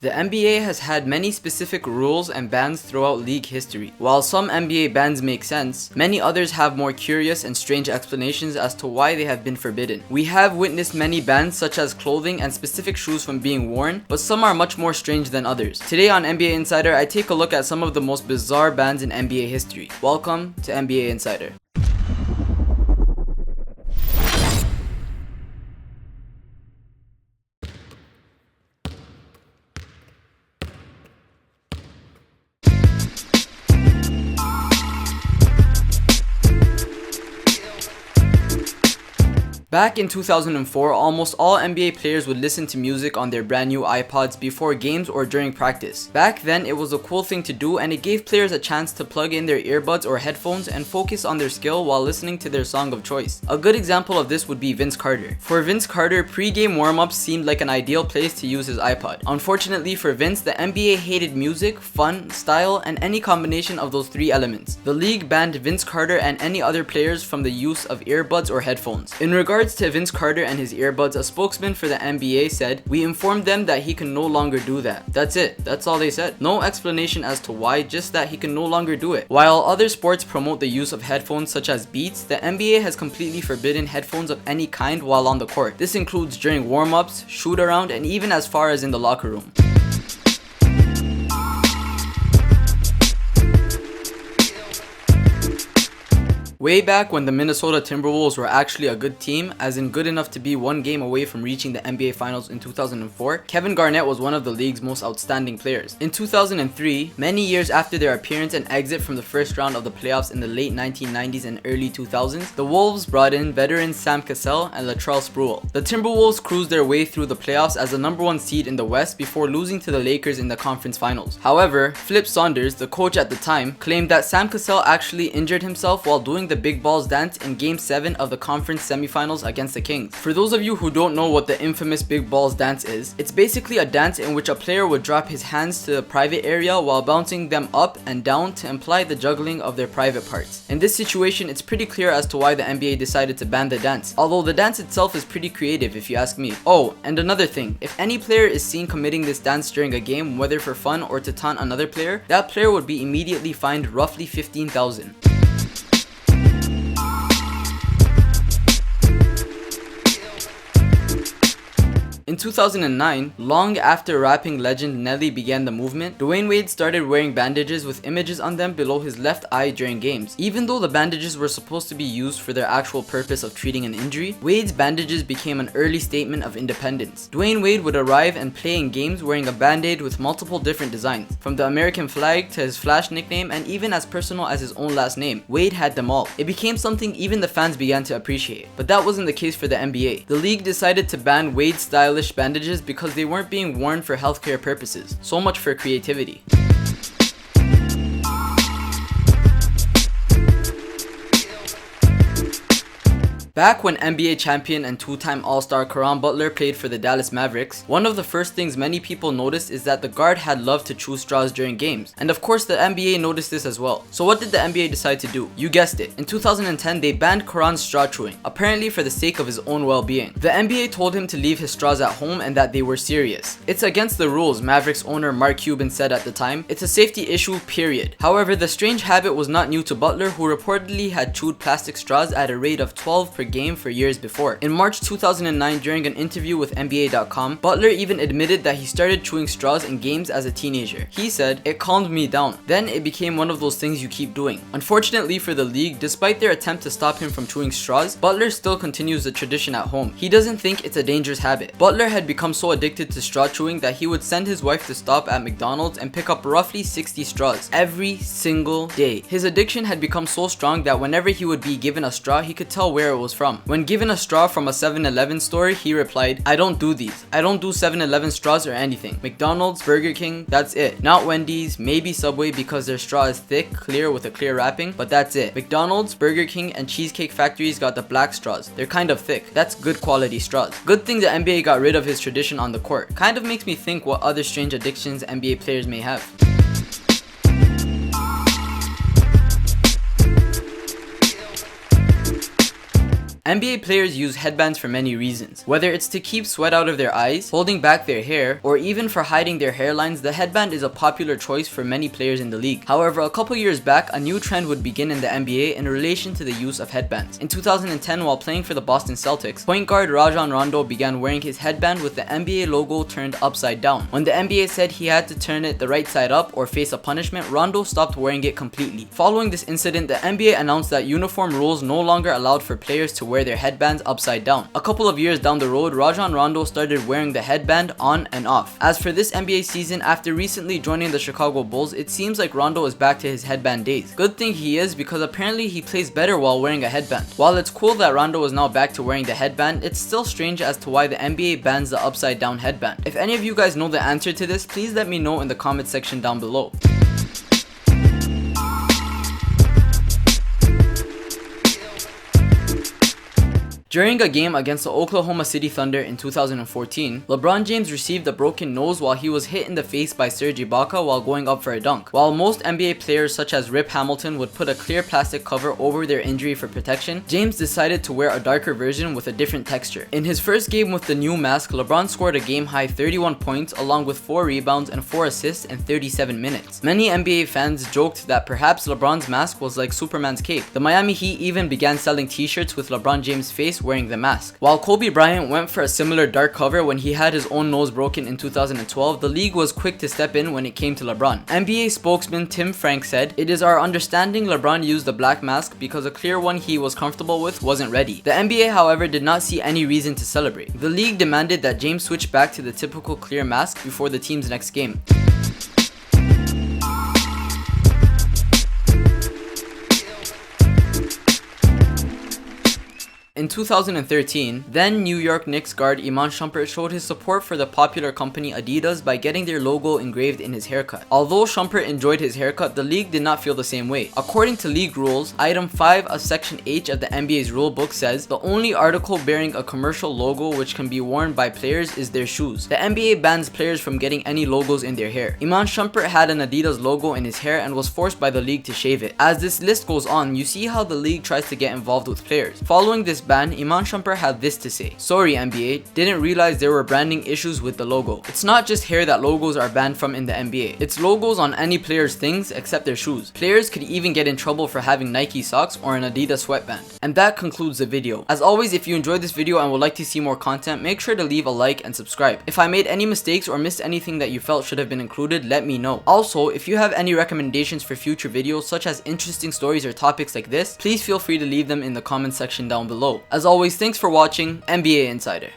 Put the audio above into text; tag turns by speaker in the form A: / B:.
A: The NBA has had many specific rules and bans throughout league history. While some NBA bans make sense, many others have more curious and strange explanations as to why they have been forbidden. We have witnessed many bans such as clothing and specific shoes from being worn, but some are much more strange than others. Today on NBA Insider, I take a look at some of the most bizarre bans in NBA history. Welcome to NBA Insider. Back in 2004, almost all NBA players would listen to music on their brand new iPods before games or during practice. Back then, it was a cool thing to do and it gave players a chance to plug in their earbuds or headphones and focus on their skill while listening to their song of choice. A good example of this would be Vince Carter. For Vince Carter, pre-game warm-ups seemed like an ideal place to use his iPod. Unfortunately for Vince, the NBA hated music, fun, style, and any combination of those three elements. The league banned Vince Carter and any other players from the use of earbuds or headphones. In regards to Vince Carter and his earbuds, a spokesman for the NBA said, "We informed them that he can no longer do that." That's it. That's all they said. No explanation as to why, just that he can no longer do it. While other sports promote the use of headphones such as Beats, the NBA has completely forbidden headphones of any kind while on the court. This includes during warm-ups, shoot-around, and even as far as in the locker room. Way back when the Minnesota Timberwolves were actually a good team, as in good enough to be one game away from reaching the NBA Finals in 2004, Kevin Garnett was one of the league's most outstanding players. In 2003, many years after their appearance and exit from the first round of the playoffs in the late 1990s and early 2000s, the Wolves brought in veterans Sam Cassell and Latrell Sprewell. The Timberwolves cruised their way through the playoffs as the number one seed in the West before losing to the Lakers in the conference finals. However, Flip Saunders, the coach at the time, claimed that Sam Cassell actually injured himself while doing the Big Balls dance in Game 7 of the conference semifinals against the Kings. For those of you who don't know what the infamous Big Balls dance is, it's basically a dance in which a player would drop his hands to the private area while bouncing them up and down to imply the juggling of their private parts. In this situation, it's pretty clear as to why the NBA decided to ban the dance, although the dance itself is pretty creative if you ask me. Oh, and another thing, if any player is seen committing this dance during a game, whether for fun or to taunt another player, that player would be immediately fined roughly $15,000. In 2009, long after rapping legend Nelly began the movement, Dwayne Wade started wearing bandages with images on them below his left eye during games. Even though the bandages were supposed to be used for their actual purpose of treating an injury, Wade's bandages became an early statement of independence. Dwayne Wade would arrive and play in games wearing a band-aid with multiple different designs, from the American flag to his Flash nickname and even as personal as his own last name. Wade had them all. It became something even the fans began to appreciate. But that wasn't the case for the NBA. The league decided to ban Wade's stylish bandages because they weren't being worn for healthcare purposes. So much for creativity. Back when NBA champion and two-time All-Star Caron Butler played for the Dallas Mavericks, one of the first things many people noticed is that the guard had loved to chew straws during games. And of course the NBA noticed this as well. So what did the NBA decide to do? You guessed it. In 2010, they banned Caron's straw chewing, apparently for the sake of his own well-being. The NBA told him to leave his straws at home and that they were serious. "It's against the rules," Mavericks owner Mark Cuban said at the time. "It's a safety issue, period." However, the strange habit was not new to Butler, who reportedly had chewed plastic straws at a rate of 12 per game for years before. In March 2009, during an interview with NBA.com, Butler even admitted that he started chewing straws in games as a teenager. He said, "It calmed me down. Then it became one of those things you keep doing." Unfortunately for the league, despite their attempt to stop him from chewing straws, Butler still continues the tradition at home. He doesn't think it's a dangerous habit. Butler had become so addicted to straw chewing that he would send his wife to stop at McDonald's and pick up roughly 60 straws every single day. His addiction had become so strong that whenever he would be given a straw, he could tell where it was from. When given a straw from a 7-Eleven store, he replied, "I don't do these. I don't do 7-Eleven straws or anything. McDonald's, Burger King, that's it. Not Wendy's, maybe Subway because their straw is thick, clear with a clear wrapping, but that's it. McDonald's, Burger King, and Cheesecake Factory's got the black straws. They're kind of thick. That's good quality straws." Good thing the NBA got rid of his tradition on the court. Kind of makes me think what other strange addictions NBA players may have. NBA players use headbands for many reasons. Whether it's to keep sweat out of their eyes, holding back their hair, or even for hiding their hairlines, the headband is a popular choice for many players in the league. However, a couple years back, a new trend would begin in the NBA in relation to the use of headbands. In 2010, while playing for the Boston Celtics, point guard Rajon Rondo began wearing his headband with the NBA logo turned upside down. When the NBA said he had to turn it the right side up or face a punishment, Rondo stopped wearing it completely. Following this incident, the NBA announced that uniform rules no longer allowed for players to wear their headbands upside down. A couple of years down the road, Rajon Rondo started wearing the headband on and off. As for this NBA season, after recently joining the Chicago Bulls, it seems like Rondo is back to his headband days. Good thing he is, because apparently he plays better while wearing a headband. While it's cool that Rondo is now back to wearing the headband, it's still strange as to why the NBA bans the upside down headband. If any of you guys know the answer to this, please let me know in the comment section down below. During a game against the Oklahoma City Thunder in 2014, LeBron James received a broken nose while he was hit in the face by Serge Ibaka while going up for a dunk. While most NBA players such as Rip Hamilton would put a clear plastic cover over their injury for protection, James decided to wear a darker version with a different texture. In his first game with the new mask, LeBron scored a game-high 31 points along with 4 rebounds and 4 assists in 37 minutes. Many NBA fans joked that perhaps LeBron's mask was like Superman's cape. The Miami Heat even began selling t-shirts with LeBron James' face wearing the mask. While Kobe Bryant went for a similar dark cover when he had his own nose broken in 2012, the league was quick to step in when it came to LeBron. NBA spokesman Tim Frank said, "It is our understanding LeBron used a black mask because a clear one he was comfortable with wasn't ready." The NBA, however, did not see any reason to celebrate. The league demanded that James switch back to the typical clear mask before the team's next game. In 2013, then New York Knicks guard Iman Shumpert showed his support for the popular company Adidas by getting their logo engraved in his haircut. Although Shumpert enjoyed his haircut, the league did not feel the same way. According to league rules, Item 5 of Section H of the NBA's rulebook says, the only article bearing a commercial logo which can be worn by players is their shoes. The NBA bans players from getting any logos in their hair. Iman Shumpert had an Adidas logo in his hair and was forced by the league to shave it. As this list goes on, you see how the league tries to get involved with players. Following this ban, Iman Shumpert had this to say: "Sorry NBA, didn't realize there were branding issues with the logo. It's not just hair that logos are banned from in the NBA. It's logos on any player's things except their shoes. Players could even get in trouble for having Nike socks or an Adidas sweatband." And that concludes the video. As always, if you enjoyed this video and would like to see more content, make sure to leave a like and subscribe. If I made any mistakes or missed anything that you felt should have been included, let me know. Also, if you have any recommendations for future videos such as interesting stories or topics like this, please feel free to leave them in the comment section down below. As always, thanks for watching NBA Insider.